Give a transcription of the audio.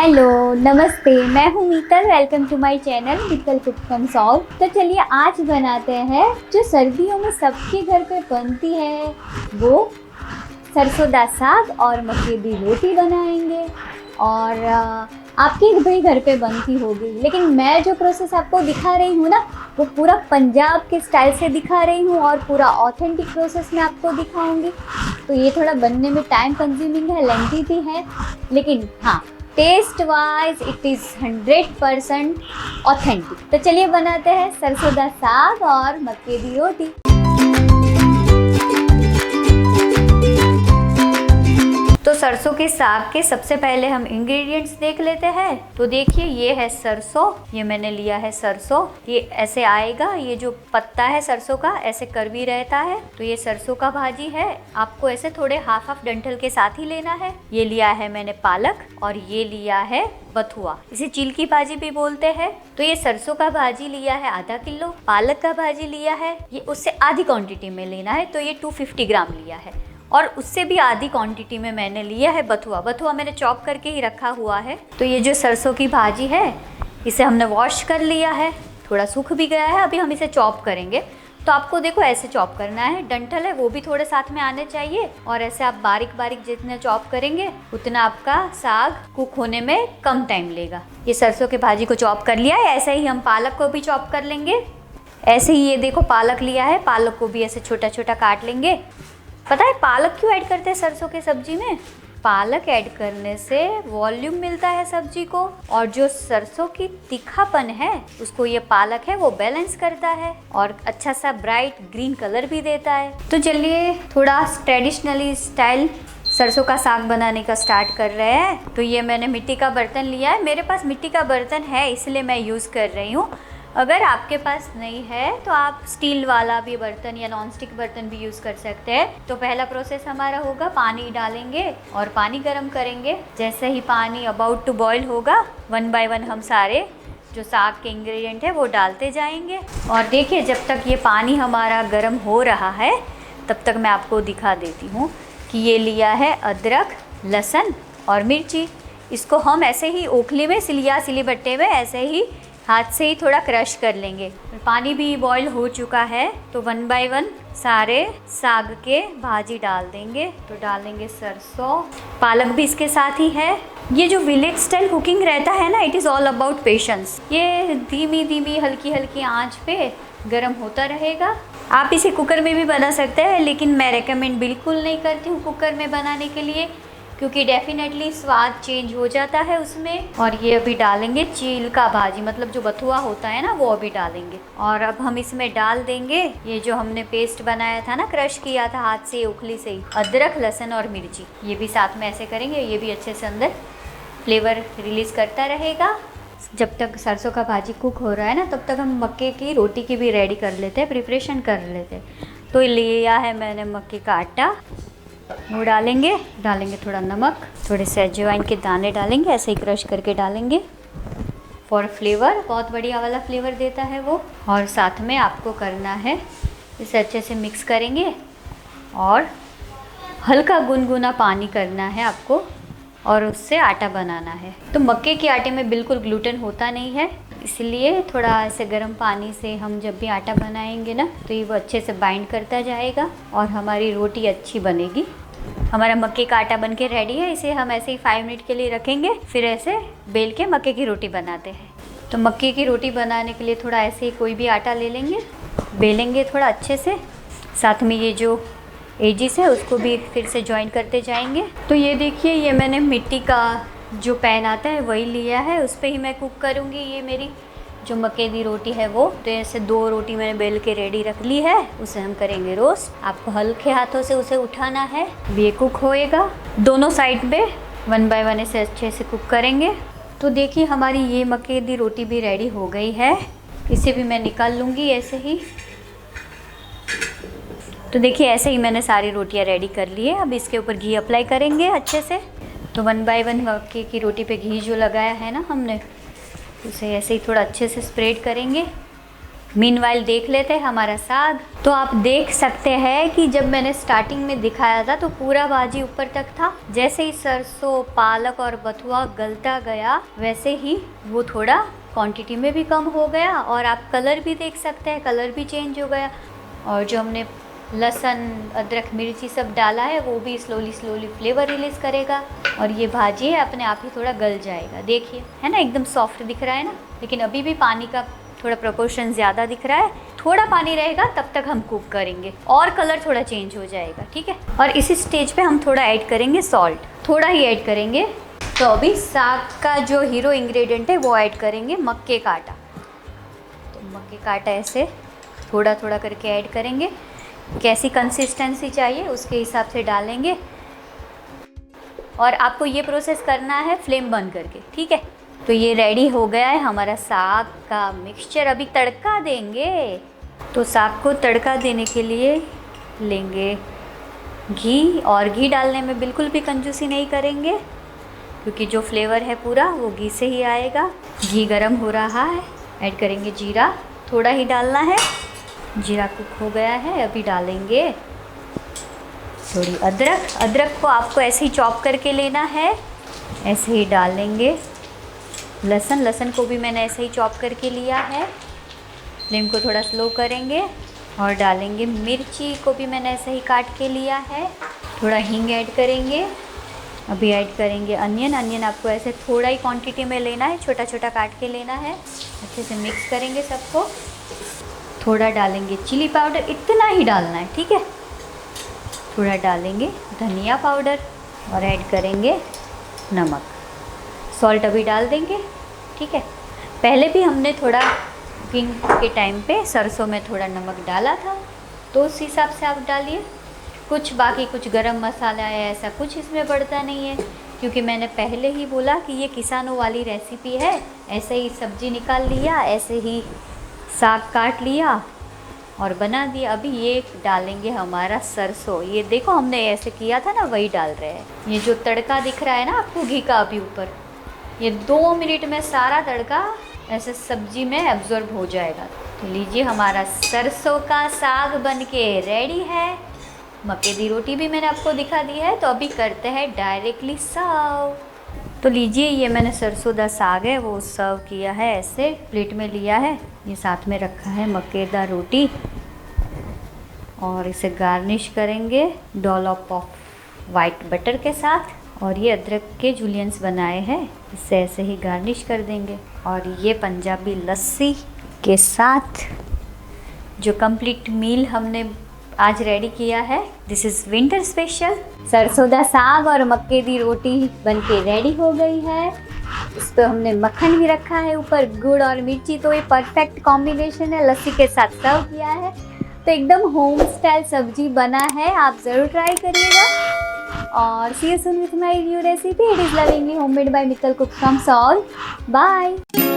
Hello नमस्ते, मैं हूँ Meetal. Welcome to my channel Meetal cook from south. तो चलिए आज बनाते हैं जो सर्दियों में सबके घर पे बनती है, वो सरसों दा साग और मक्के दी रोटी बनाएंगे। और आपके भी घर पे बनती होगी, लेकिन मैं जो प्रोसेस आपको दिखा रही हूँ ना, वो पूरा पंजाब के स्टाइल से दिखा रही हूँ और पूरा ऑथेंटिक प्रोसेस में आपको दिखाऊंगी। तो ये थोड़ा बनने में टाइम कंज्यूमिंग है, लेंथी भी है, लेकिन हाँ taste wise it is 100% authentic. तो चलिए बनाते हैं सरसों दा साग और मक्के दी रोटी। तो सरसों के साग के सबसे पहले हम इंग्रेडिएंट्स देख लेते हैं। तो देखिए ये है सरसों, ये मैंने लिया है सरसों। ये ऐसे आएगा, ये जो पत्ता है सरसों का ऐसे करवी रहता है। तो ये सरसों का भाजी है, आपको ऐसे थोड़े हाफ डंठल के साथ ही लेना है। ये लिया है मैंने पालक और ये लिया है बथुआ, इसे चील की भाजी भी बोलते हैं। तो ये सरसों का भाजी लिया है आधा किलो, पालक का भाजी लिया है ये उससे आधी क्वांटिटी में लेना है, तो ये 250 ग्राम लिया है। और उससे भी आधी क्वांटिटी में मैंने लिया है बथुआ। बथुआ मैंने चॉप करके ही रखा हुआ है। तो ये जो सरसों की भाजी है इसे हमने वॉश कर लिया है, थोड़ा सूख भी गया है। अभी हम इसे चॉप करेंगे। तो आपको देखो ऐसे चॉप करना है, डंठल है वो भी थोड़े साथ में आने चाहिए। और ऐसे आप बारीक बारीक जितने चॉप करेंगे उतना आपका साग कुक होने में कम टाइम लेगा। ये सरसों की भाजी को चॉप कर लिया है। ऐसे ही हम पालक को भी चॉप कर लेंगे। ऐसे ही ये देखो पालक लिया है, पालक को भी ऐसे छोटा छोटा काट लेंगे। पता है पालक क्यों ऐड करते हैं सरसों के सब्जी में? पालक ऐड करने से वॉल्यूम मिलता है सब्जी को, और जो सरसों की तीखापन है उसको ये पालक है वो बैलेंस करता है और अच्छा सा ब्राइट ग्रीन कलर भी देता है। तो चलिए थोड़ा ट्रेडिशनली स्टाइल सरसों का साग बनाने का स्टार्ट कर रहे हैं। तो ये मैंने मिट्टी का बर्तन लिया है, मेरे पास मिट्टी का बर्तन है इसलिए मैं यूज़ कर रही हूँ। अगर आपके पास नहीं है तो आप स्टील वाला भी बर्तन या नॉन स्टिक बर्तन भी यूज़ कर सकते हैं। तो पहला प्रोसेस हमारा होगा, पानी डालेंगे और पानी गर्म करेंगे। जैसे ही पानी अबाउट टू बॉईल होगा, 1 बाय 1 हम सारे जो साग के इंग्रेडिएंट है वो डालते जाएंगे। और देखिए जब तक ये पानी हमारा गर्म हो रहा है तब तक मैं आपको दिखा देती हूँ कि ये लिया है अदरक, लहसुन और मिर्ची। इसको हम ऐसे ही ओखली में सिली बट्टे में ऐसे ही हाथ से ही थोड़ा क्रश कर लेंगे। पानी भी बॉईल हो चुका है तो 1 बाय 1 सारे साग के भाजी डाल देंगे। तो डालेंगे सरसों, पालक भी इसके साथ ही है। ये जो विलेज स्टाइल कुकिंग रहता है ना, it is all about patience. ये धीमी धीमी हल्की हल्की आंच पे गरम होता रहेगा। आप इसे कुकर में भी बना सकते हैं, लेकिन मैं रेकमेंड बिल्कुल नहीं करती हूँ कुकर में बनाने के लिए, क्योंकि डेफिनेटली स्वाद चेंज हो जाता है उसमें। और ये अभी डालेंगे चील का भाजी, मतलब जो बथुआ होता है ना वो अभी डालेंगे। और अब हम इसमें डाल देंगे ये जो हमने पेस्ट बनाया था ना, क्रश किया था हाथ से उखली से ही, अदरक, लहसुन और मिर्ची। ये भी साथ में ऐसे करेंगे, ये भी अच्छे से अंदर फ्लेवर रिलीज़ करता रहेगा। जब तक सरसों का भाजी कुक हो रहा है ना, तब तक हम मक्के की रोटी की भी रेडी कर लेते हैं, प्रिपरेशन कर लेते हैं। तो लिया है मैंने मक्के का आटा, वो डालेंगे थोड़ा नमक, थोड़े से अजवाइन के दाने डालेंगे, ऐसे ही क्रश करके डालेंगे फॉर फ्लेवर। बहुत बढ़िया वाला फ्लेवर देता है वो। और साथ में आपको करना है, इसे अच्छे से मिक्स करेंगे और हल्का गुनगुना पानी करना है आपको और उससे आटा बनाना है। तो मक्के के आटे में बिल्कुल ग्लूटेन होता नहीं है, इसलिए थोड़ा ऐसे गर्म पानी से हम जब भी आटा बनाएंगे ना, तो ये वो अच्छे से बाइंड करता जाएगा और हमारी रोटी अच्छी बनेगी। हमारा मक्के का आटा बन के रेडी है। इसे हम ऐसे ही 5 मिनट के लिए रखेंगे, फिर ऐसे बेल के मक्के की रोटी बनाते हैं। तो मक्के की रोटी बनाने के लिए थोड़ा ऐसे ही कोई भी आटा ले लेंगे, बेलेंगे थोड़ा अच्छे से, साथ में ये जो एजिस है उसको भी फिर से जॉइन करते जाएंगे। तो ये देखिए, ये मैंने मिट्टी का जो पैन आता है वही लिया है, उस पर ही मैं कुक करूँगी। ये मेरी जो मक्के की रोटी है वो, तो ऐसे 2 रोटी मैंने बेल के रेडी रख ली है, उसे हम करेंगे रोस्ट। आपको हल्के हाथों से उसे उठाना है, ये कुक होएगा। दोनों साइड पे 1 बाय 1 इसे अच्छे से कुक करेंगे। तो देखिए हमारी ये मक्के की रोटी भी रेडी हो गई है, इसे भी मैं निकाल लूँगी ऐसे ही। तो देखिए ऐसे ही मैंने सारी रोटियां रेडी कर ली है। अब इसके ऊपर घी अप्लाई करेंगे अच्छे से। तो 1 बाय 1 मक्के की रोटी पे घी जो लगाया है ना हमने, उसे ऐसे ही थोड़ा अच्छे से स्प्रेड करेंगे मीनवाइल देख लेते हैं हमारा साग। तो आप देख सकते हैं कि जब मैंने स्टार्टिंग में दिखाया था तो पूरा भाजी ऊपर तक था। जैसे ही सरसों, पालक और बथुआ गलता गया वैसे ही वो थोड़ा क्वांटिटी में भी कम हो गया और आप कलर भी देख सकते हैं, कलर भी चेंज हो गया। और जो हमने लहसुन, अदरक, मिर्ची सब डाला है वो भी स्लोली फ्लेवर रिलीज़ करेगा और ये भाजी है अपने आप ही थोड़ा गल जाएगा। देखिए, है ना, एकदम सॉफ्ट दिख रहा है ना, लेकिन अभी भी पानी का थोड़ा प्रोपोर्शन ज़्यादा दिख रहा है। थोड़ा पानी रहेगा तब तक हम कुक करेंगे और कलर थोड़ा चेंज हो जाएगा, ठीक है। और इसी स्टेज पे हम थोड़ा ऐड करेंगे सॉल्ट, थोड़ा ही ऐड करेंगे। तो अभी साग का जो हीरो इंग्रेडिएंट है वो ऐड करेंगे मक्के का आटा। तो मक्के का आटा ऐसे थोड़ा थोड़ा करके ऐड करेंगे, कैसी कंसिस्टेंसी चाहिए उसके हिसाब से डालेंगे। और आपको ये प्रोसेस करना है फ्लेम बंद करके, ठीक है। तो ये रेडी हो गया है हमारा साग का मिक्सचर। अभी तड़का देंगे। तो साग को तड़का देने के लिए लेंगे घी, और घी डालने में बिल्कुल भी कंजूसी नहीं करेंगे क्योंकि जो फ्लेवर है पूरा वो घी से ही आएगा। घी गरम हो रहा है, ऐड करेंगे जीरा, थोड़ा ही डालना है। जीरा कुक हो गया है, अभी डालेंगे थोड़ी अदरक। अदरक को आपको ऐसे ही चॉप करके लेना है, ऐसे ही डालेंगे। लहसुन को भी मैंने ऐसे ही चॉप करके लिया है। फ्लेम को थोड़ा स्लो करेंगे और डालेंगे मिर्ची को भी मैंने ऐसे ही काट के लिया है। थोड़ा हींग ऐड करेंगे। अभी ऐड करेंगे अनियन आपको ऐसे थोड़ा ही क्वांटिटी में लेना है, छोटा छोटा काट के लेना है। अच्छे से मिक्स करेंगे सबको। थोड़ा डालेंगे चिली पाउडर, इतना ही डालना है, ठीक है। थोड़ा डालेंगे धनिया पाउडर और ऐड करेंगे नमक। सॉल्ट अभी डाल देंगे, ठीक है। पहले भी हमने थोड़ा कुकिंग के टाइम पे सरसों में थोड़ा नमक डाला था, तो उस हिसाब से आप डालिए। कुछ गरम मसाला है ऐसा कुछ इसमें पड़ता नहीं है, क्योंकि मैंने पहले ही बोला कि ये किसानों वाली रेसिपी है। ऐसे ही सब्जी निकाल लिया, ऐसे ही साग काट लिया और बना दिया। अभी ये डालेंगे हमारा सरसों। ये देखो हमने ऐसे किया था ना, वही डाल रहे हैं। ये जो तड़का दिख रहा है ना आपको घी का अभी ऊपर, ये 2 मिनट में सारा तड़का ऐसे सब्जी में एब्जॉर्ब हो जाएगा। तो लीजिए हमारा सरसों का साग बनके रेडी है। मक्के दी रोटी भी मैंने आपको दिखा दी है। तो अभी करते हैं डायरेक्टली सर्व। तो लीजिए, ये मैंने सरसों दा साग है वो सर्व किया है, ऐसे प्लेट में लिया है। ये साथ में रखा है मक्केदार रोटी और इसे गार्निश करेंगे डॉलप ऑफ वाइट बटर के साथ। और ये अदरक के जूलियंस बनाए हैं, इसे ऐसे ही गार्निश कर देंगे। और ये पंजाबी लस्सी के साथ जो कंप्लीट मील हमने आज रेडी किया है, दिस इज़ विंटर स्पेशल। सरसों दा साग और मक्के दी रोटी बनके रेडी हो गई है। इस पर हमने मक्खन भी रखा है ऊपर, गुड़ और मिर्ची। तो ये परफेक्ट कॉम्बिनेशन है, लस्सी के साथ सर्व किया है। तो एकदम होम स्टाइल सब्जी बना है, आप ज़रूर ट्राई करिएगा। और see you soon with my new recipe. It is lovingly homemade by Mittal Cook from Seoul. Bye.